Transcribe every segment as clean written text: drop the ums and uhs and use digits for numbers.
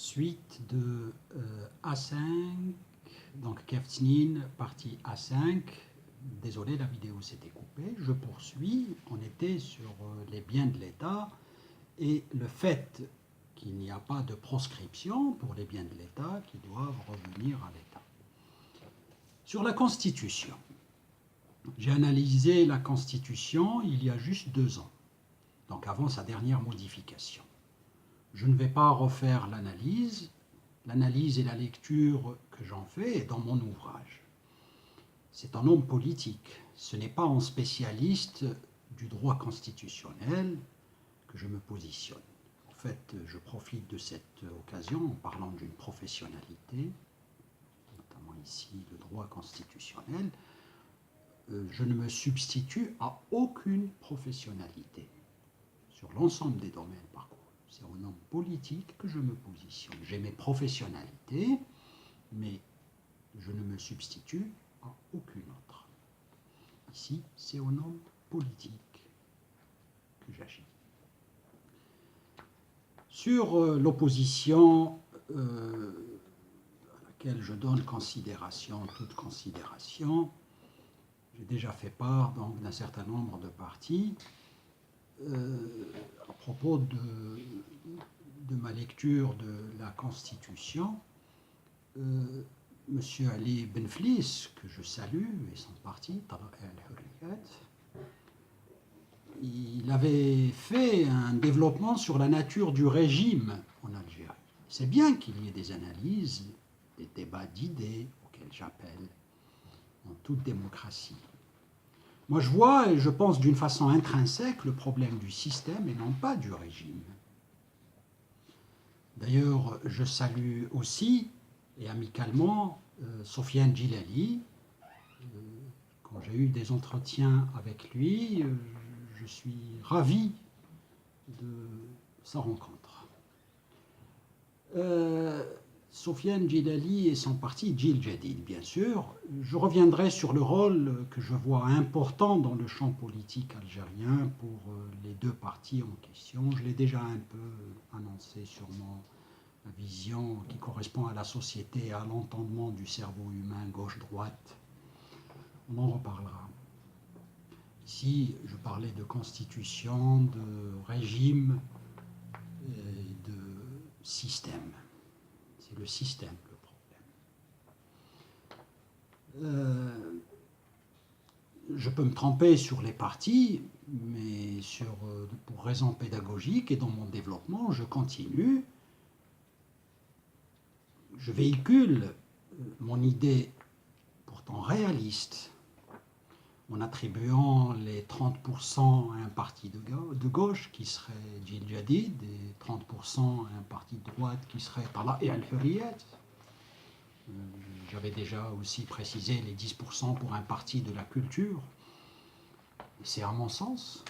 suite de A5, donc Keftsnin, partie A5. Désolé, la vidéo s'était coupée. Je poursuis. On était sur les biens de l'État et le fait qu'il n'y a pas de proscription pour les biens de l'État qui doivent revenir à l'État. Sur la Constitution, j'ai analysé la Constitution il y a juste 2 ans, donc avant sa dernière modification. Je ne vais pas refaire l'analyse. L'analyse et la lecture que j'en fais est dans mon ouvrage. C'est un homme politique. Ce n'est pas en spécialiste du droit constitutionnel que je me positionne. En fait, je profite de cette occasion en parlant d'une professionnalité, notamment ici le droit constitutionnel. Je ne me substitue à aucune professionnalité sur l'ensemble des domaines, par contre. C'est au nom politique que je me positionne. J'ai mes professionnalités, mais je ne me substitue à aucune autre. Ici, c'est au nom politique que j'agis. Sur l'opposition à laquelle je donne considération, toute considération, j'ai déjà fait part donc d'un certain nombre de parties. À propos de ma lecture de la Constitution, M. Ali Benflis, que je salue, et son parti, il avait fait un développement sur la nature du régime en Algérie. C'est bien qu'il y ait des analyses, des débats d'idées, auxquels j'appelle, en toute démocratie. Moi, je vois et je pense d'une façon intrinsèque le problème du système et non pas du régime. D'ailleurs, je salue aussi, et amicalement, Sofiane Djilali. Quand j'ai eu des entretiens avec lui, je suis ravi de sa rencontre. Sofiane Djilali et son parti, Djil Jadid, bien sûr. Je reviendrai sur le rôle que je vois important dans le champ politique algérien pour les deux partis en question. Je l'ai déjà un peu annoncé sur ma vision qui correspond à la société et à l'entendement du cerveau humain gauche-droite. On en reparlera. Ici, je parlais de constitution, de régime et de système. C'est le système le problème. Je peux me tromper sur les partis, mais pour raison pédagogique et dans mon développement, je continue. Je véhicule mon idée pourtant réaliste en attribuant les 30% à un parti de gauche qui serait Djil Jadid et 30% à un parti de droite qui serait Tala'i al-Hurriyat. J'avais déjà aussi précisé les 10% pour un parti de la culture. C'est à mon sens.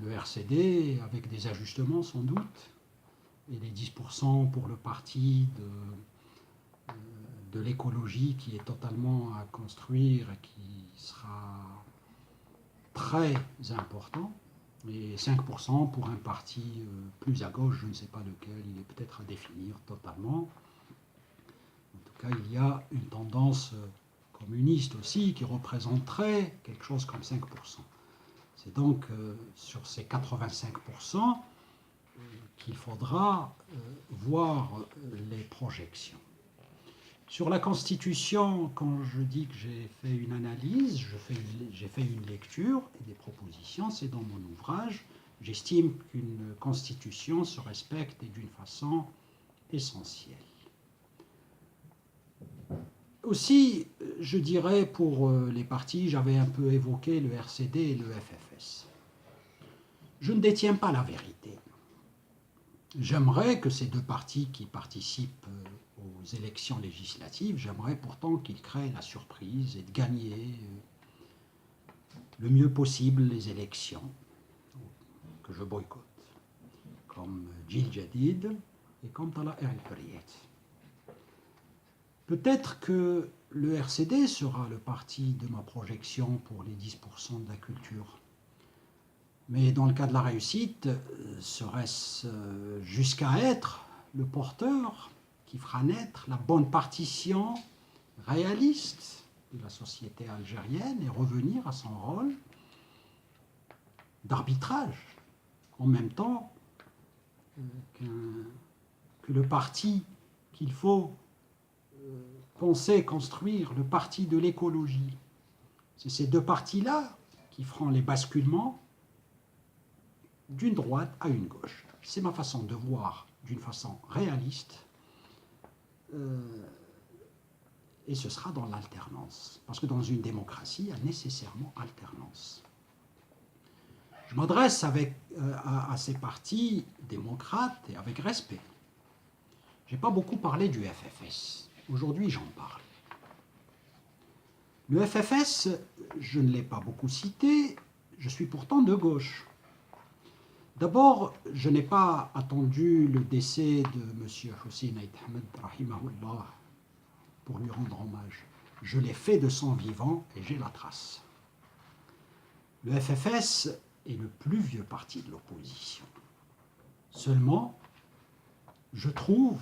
Le RCD, avec des ajustements sans doute, et les 10% pour le parti de l'écologie qui est totalement à construire et qui sera très important, et 5% pour un parti plus à gauche, je ne sais pas lequel, il est peut-être à définir totalement. En tout cas, il y a une tendance communiste aussi qui représenterait quelque chose comme 5%. C'est donc sur ces 85% qu'il faudra voir les projections. Sur la Constitution, quand je dis que j'ai fait une analyse, j'ai fait une lecture et des propositions, c'est dans mon ouvrage. J'estime qu'une Constitution se respecte et d'une façon essentielle. Aussi, je dirais pour les partis, j'avais un peu évoqué le RCD et le FFS. Je ne détiens pas la vérité. J'aimerais que ces deux partis qui participent aux élections législatives, j'aimerais pourtant qu'ils créent la surprise et de gagner le mieux possible les élections que je boycotte, comme Djil Jadid et comme Tala'i al-Hurriyat. Peut-être que le RCD sera le parti de ma projection pour les 10% de la culture. Mais dans le cas de la réussite, serait-ce jusqu'à être le porteur qui fera naître la bonne partition réaliste de la société algérienne et revenir à son rôle d'arbitrage, en même temps que le parti qu'il faut penser, construire, le parti de l'écologie. C'est ces deux partis-là qui feront les basculements d'une droite à une gauche. C'est ma façon de voir d'une façon réaliste, et ce sera dans l'alternance. Parce que dans une démocratie, il y a nécessairement alternance. Je m'adresse à ces partis démocrates et avec respect. Je n'ai pas beaucoup parlé du FFS. Aujourd'hui, j'en parle. Le FFS, je ne l'ai pas beaucoup cité, je suis pourtant de gauche. D'abord, je n'ai pas attendu le décès de M. Hussein Aït Ahmed, rahimahullah, pour lui rendre hommage. Je l'ai fait de son vivant et j'ai la trace. Le FFS est le plus vieux parti de l'opposition. Seulement, je trouve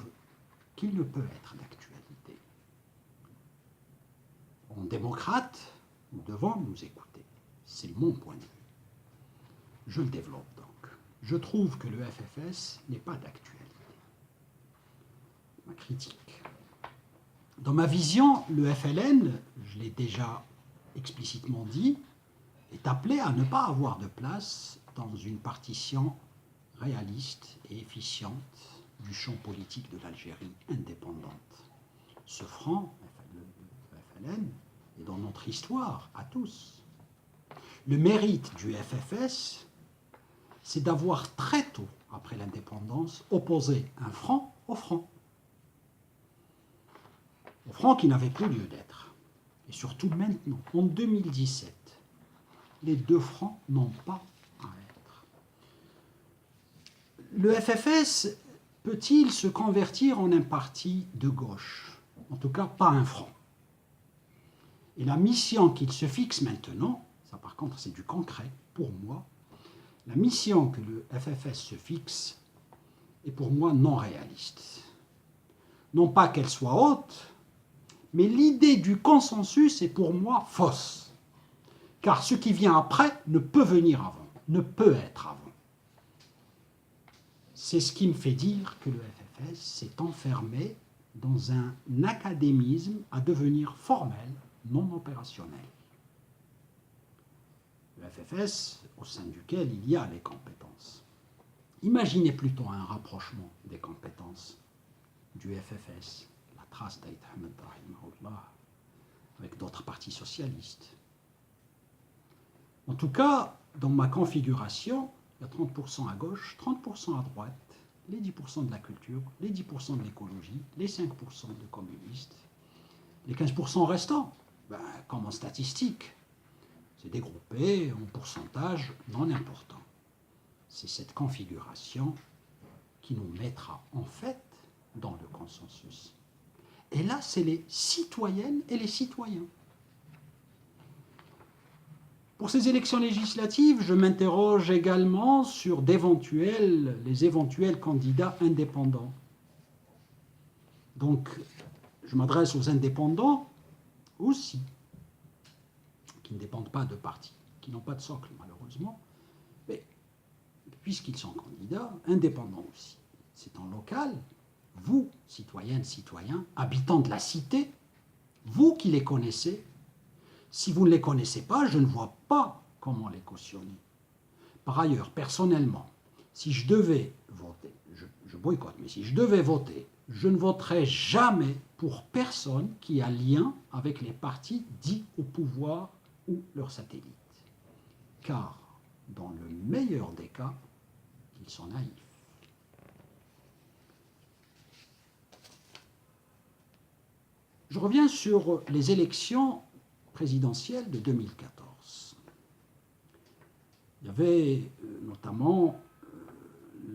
qu'il ne peut être d'actualité. En démocrate, nous devons nous écouter. C'est mon point de vue. Je le développe donc. Je trouve que le FFS n'est pas d'actualité. Ma critique. Dans ma vision, le FLN, je l'ai déjà explicitement dit, est appelé à ne pas avoir de place dans une partition réaliste et efficiente du champ politique de l'Algérie indépendante. Ce franc, le FLN, est dans notre histoire, à tous. Le mérite du FFS, c'est d'avoir très tôt, après l'indépendance, opposé un franc au franc. Au franc qui n'avait plus lieu d'être. Et surtout maintenant, en 2017, les deux francs n'ont pas à être. Le FFS peut-il se convertir en un parti de gauche? En tout cas, pas un franc. Et la mission qu'il se fixe maintenant, ça par contre c'est du concret pour moi, la mission que le FFS se fixe est pour moi non réaliste. Non pas qu'elle soit haute, mais l'idée du consensus est pour moi fausse. Car ce qui vient après ne peut venir avant, ne peut être avant. C'est ce qui me fait dire que le FFS s'est enfermé dans un académisme à devenir formel, non opérationnel. Le FFS, au sein duquel il y a les compétences. Imaginez plutôt un rapprochement des compétences du FFS, la trace d'Aït Ahmed rahimahullah, avec d'autres partis socialistes. En tout cas, dans ma configuration, il y a 30% à gauche, 30% à droite, les 10% de la culture, les 10% de l'écologie, les 5% de communistes, les 15% restants, comme en statistique, c'est dégroupé en pourcentage non important. C'est cette configuration qui nous mettra en fait dans le consensus. Et là, c'est les citoyennes et les citoyens. Pour ces élections législatives, je m'interroge également sur les éventuels candidats indépendants. Donc, je m'adresse aux indépendants aussi, qui ne dépendent pas de partis, qui n'ont pas de socle malheureusement, mais puisqu'ils sont candidats, indépendants aussi. C'est en local, vous, citoyennes, citoyens, habitants de la cité, vous qui les connaissez, si vous ne les connaissez pas, je ne vois pas comment les cautionner. Par ailleurs, personnellement, si je devais voter, je boycotte, mais si je devais voter, je ne voterai jamais pour personne qui a lien avec les partis dits au pouvoir ou leurs satellites. Car, dans le meilleur des cas, ils sont naïfs. Je reviens sur les élections présidentielle de 2014. Il y avait notamment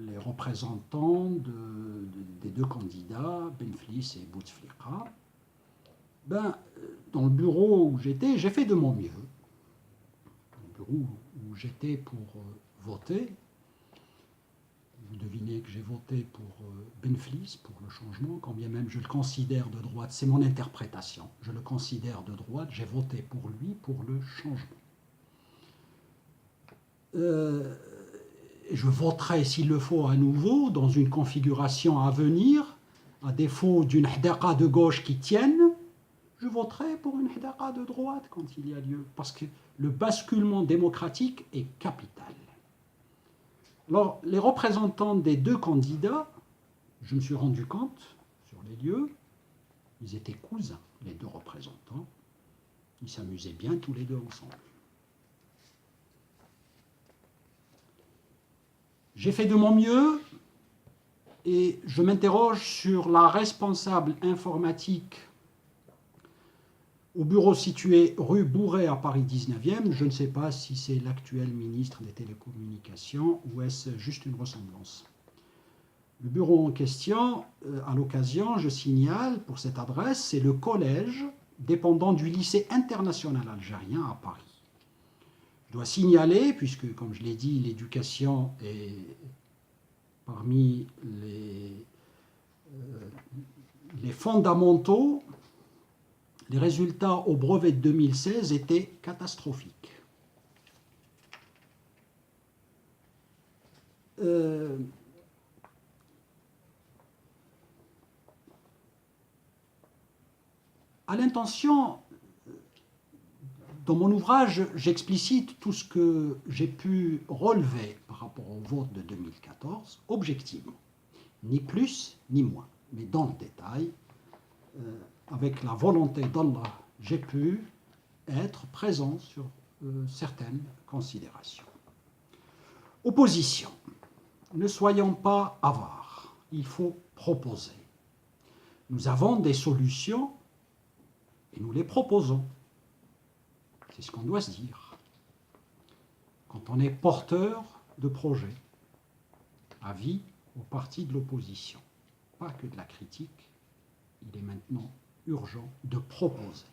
les représentants des deux candidats, Benflis et Bouteflika. Dans le bureau où j'étais, j'ai fait de mon mieux. Dans le bureau où j'étais pour voter, vous devinez que j'ai voté pour Benflis, pour le changement, quand bien même je le considère de droite. C'est mon interprétation. Je le considère de droite. J'ai voté pour lui, pour le changement. Je voterai, s'il le faut, à nouveau, dans une configuration à venir, à défaut d'une hdaqa de gauche qui tienne, je voterai pour une hdaqa de droite quand il y a lieu, parce que le basculement démocratique est capital. Alors, les représentants des deux candidats, je me suis rendu compte, sur les lieux, ils étaient cousins, les deux représentants. Ils s'amusaient bien tous les deux ensemble. J'ai fait de mon mieux et je m'interroge sur la responsable informatique au bureau situé rue Bourret à Paris 19e. Je ne sais pas si c'est l'actuel ministre des Télécommunications ou est-ce juste une ressemblance. Le bureau en question, à l'occasion, je signale pour cette adresse, c'est le collège dépendant du lycée international algérien à Paris. Je dois signaler, puisque, comme je l'ai dit, l'éducation est parmi les fondamentaux, les résultats au brevet de 2016 étaient catastrophiques. À l'intention, dans mon ouvrage, j'explicite tout ce que j'ai pu relever par rapport au vote de 2014, objectivement, ni plus ni moins, mais dans le détail, avec la volonté d'Allah, j'ai pu être présent sur certaines considérations. Opposition. Ne soyons pas avares, il faut proposer. Nous avons des solutions et nous les proposons. C'est ce qu'on doit se dire. Quand on est porteur de projets, avis aux partis de l'opposition, pas que de la critique, il est maintenant urgent de proposer.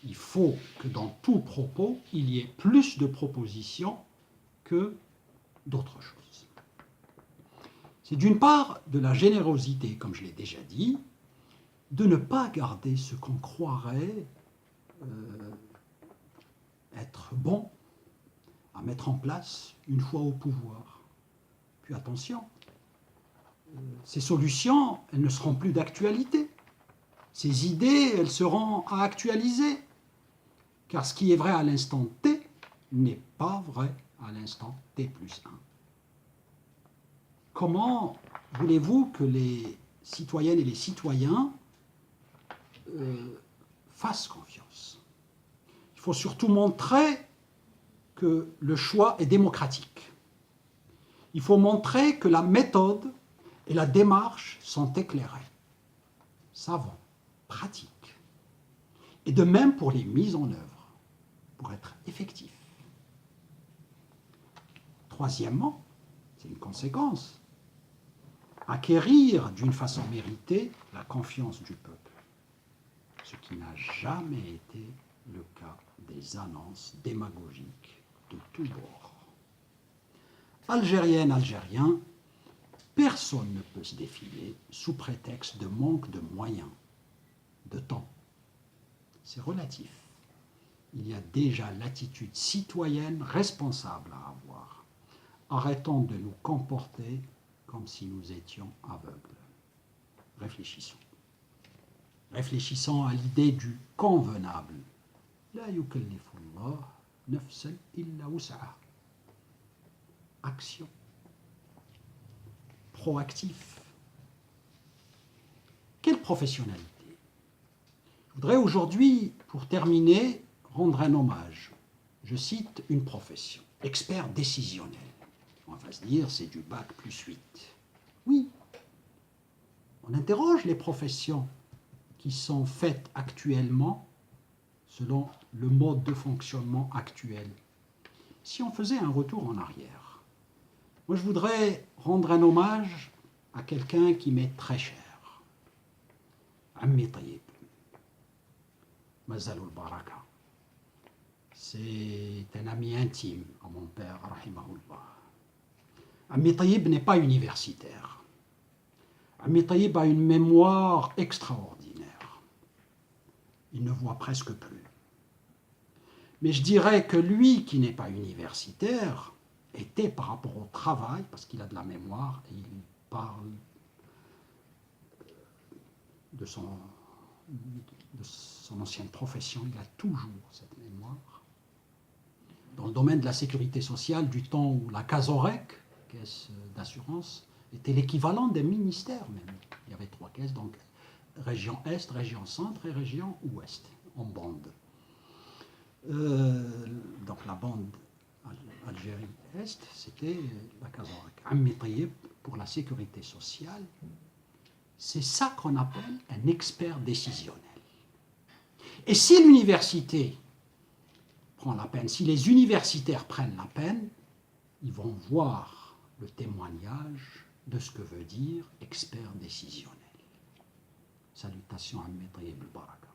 Il faut que dans tout propos, il y ait plus de propositions que d'autres choses. C'est d'une part de la générosité, comme je l'ai déjà dit, de ne pas garder ce qu'on croirait être bon à mettre en place une fois au pouvoir. Puis attention, ces solutions, elles ne seront plus d'actualité. Ces idées, elles seront à actualiser. Car ce qui est vrai à l'instant T n'est pas vrai à l'instant T plus 1. Comment voulez-vous que les citoyennes et les citoyens fassent confiance? Il faut surtout montrer que le choix est démocratique. Il faut montrer que la méthode et la démarche sont éclairées, savantes, pratiques. Et de même pour les mises en œuvre, pour être effectif. Troisièmement, c'est une conséquence, acquérir d'une façon méritée la confiance du peuple, ce qui n'a jamais été le cas des annonces démagogiques de tous bords. Algérienne, Algérien, personne ne peut se défiler sous prétexte de manque de moyens, de temps. C'est relatif. Il y a déjà l'attitude citoyenne responsable à avoir. Arrêtons de nous comporter comme si nous étions aveugles. Réfléchissons. Réfléchissons à l'idée du convenable. La yukallifullah nafsan illa wus'aha. Action. Proactif. Quelle professionnalité? Je voudrais aujourd'hui, pour terminer, rendre un hommage. Je cite une profession, expert décisionnel. On va se dire, c'est du bac plus 8. Oui, on interroge les professions qui sont faites actuellement selon le mode de fonctionnement actuel. Si on faisait un retour en arrière, moi je voudrais rendre un hommage à quelqu'un qui m'est très cher. Ammi Tayyib. Mazalul Baraka. C'est un ami intime à mon père, rahimahullah. Ammi Taïb n'est pas universitaire. Ammi Taïb a une mémoire extraordinaire. Il ne voit presque plus. Mais je dirais que lui, qui n'est pas universitaire, était par rapport au travail, parce qu'il a de la mémoire, et il parle de son ancienne profession, il a toujours cette mémoire. Dans le domaine de la sécurité sociale, du temps où la Casorec, caisse d'assurance, était l'équivalent des ministères même. Il y avait 3 caisses, donc région Est, région Centre et région Ouest, en bande. Donc la bande Algérie-Est, c'était la Casorec. Ammi Taïb, pour la sécurité sociale, c'est ça qu'on appelle un expert décisionnel. Et si l'université prend la peine, si les universitaires prennent la peine, ils vont voir le témoignage de ce que veut dire expert décisionnel. Salutations à Ammi Taïb al-Baraka.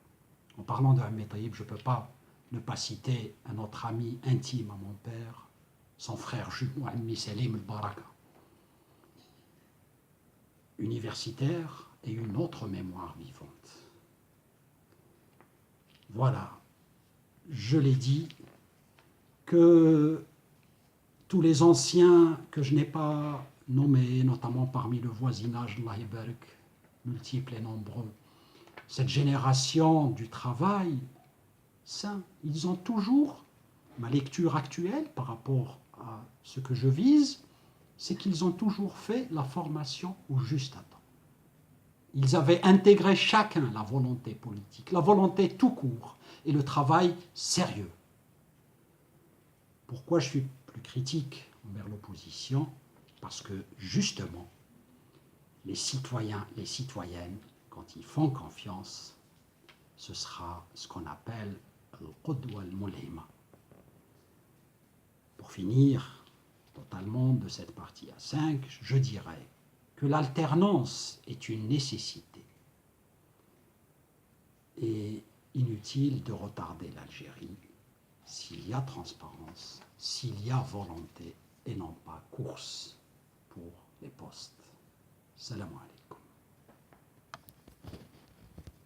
En parlant de Ammi Taïb, je ne peux pas ne pas citer un autre ami intime à mon père, son frère jumeau, Ammi Salim al-Baraka. Universitaire et une autre mémoire vivante. Voilà, je l'ai dit, que tous les anciens que je n'ai pas nommés, notamment parmi le voisinage de l'Aïberg, multiples et nombreux, cette génération du travail, ça, ils ont toujours, ma lecture actuelle par rapport à ce que je vise, c'est qu'ils ont toujours fait la formation au juste à temps. Ils avaient intégré chacun la volonté politique, la volonté tout court et le travail sérieux. Pourquoi je suis plus critique envers l'opposition? Parce que justement, les citoyens, les citoyennes, quand ils font confiance, ce sera ce qu'on appelle le qudwa al-mulhima. Pour finir totalement de cette partie à 5, je dirais que l'alternance est une nécessité et inutile de retarder l'Algérie s'il y a transparence, s'il y a volonté et non pas course pour les postes. Salam alaikum.